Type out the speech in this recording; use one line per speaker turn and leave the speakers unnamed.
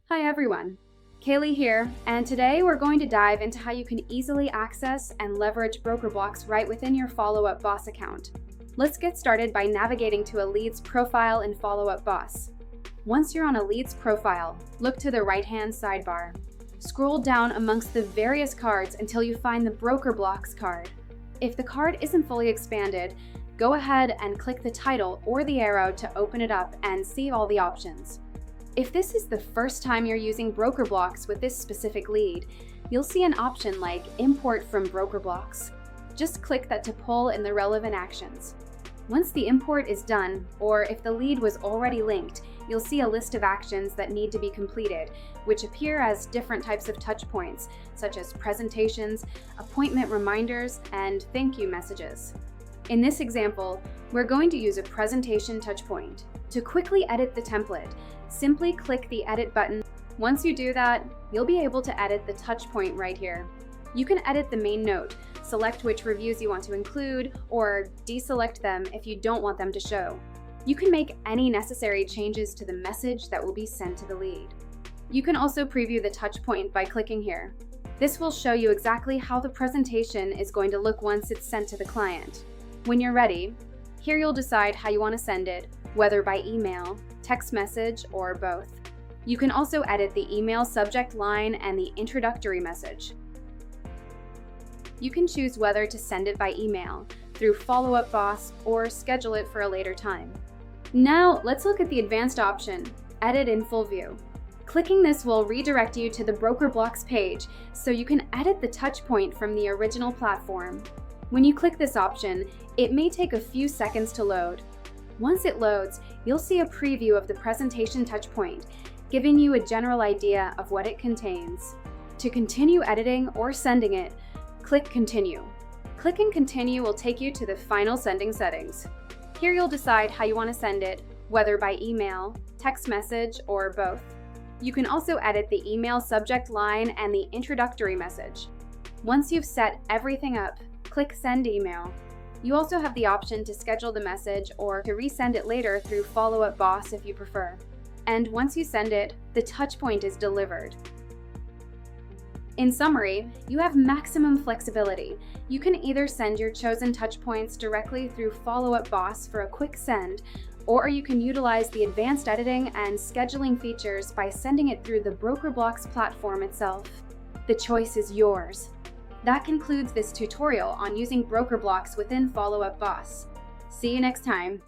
Hi everyone, Kaylee here, and today we're going to dive into how you can easily access and leverage BrokerBlocks right within your Follow-Up Boss account. Let's get started by navigating to a lead's profile in Follow-Up Boss. Once you're on a lead's profile, look to the right-hand sidebar. Scroll down amongst the various cards until you find the BrokerBlocks card. If the card isn't fully expanded, go ahead and click the title or the arrow to open it up and see all the options. If this is the first time you're using BrokerBlocks with this specific lead, you'll see an option like Import from BrokerBlocks. Just click that to pull in the relevant actions. Once the import is done, or if the lead was already linked, you'll see a list of actions that need to be completed, which appear as different types of touch points, such as presentations, appointment reminders, and thank you messages. In this example, we're going to use a presentation touchpoint. To quickly edit the template, simply click the Edit button. Once you do that, you'll be able to edit the touchpoint right here. You can edit the main note, select which reviews you want to include, or deselect them if you don't want them to show. You can make any necessary changes to the message that will be sent to the lead. You can also preview the touchpoint by clicking here. This will show you exactly how the presentation is going to look once it's sent to the client. When you're ready, here you'll decide how you want to send it, whether by email, text message, or both. You can also edit the email subject line and the introductory message. You can choose whether to send it by email, through Follow-Up Boss, or schedule it for a later time. Now, let's look at the advanced option, Edit in Full View. Clicking this will redirect you to the BrokerBlocks page, so you can edit the touchpoint from the original platform. When you click this option, it may take a few seconds to load. Once it loads, you'll see a preview of the presentation touchpoint, giving you a general idea of what it contains. To continue editing or sending it, click Continue. Clicking Continue will take you to the final sending settings. Here you'll decide how you want to send it, whether by email, text message, or both. You can also edit the email subject line and the introductory message. Once you've set everything up, click Send Email. You also have the option to schedule the message or to resend it later through Follow-Up Boss if you prefer. And once you send it, the touchpoint is delivered. In summary, you have maximum flexibility. You can either send your chosen touchpoints directly through Follow-Up Boss for a quick send, or you can utilize the advanced editing and scheduling features by sending it through the BrokerBlocks platform itself. The choice is yours. That concludes this tutorial on using BrokerBlocks within Follow-Up Boss. See you next time.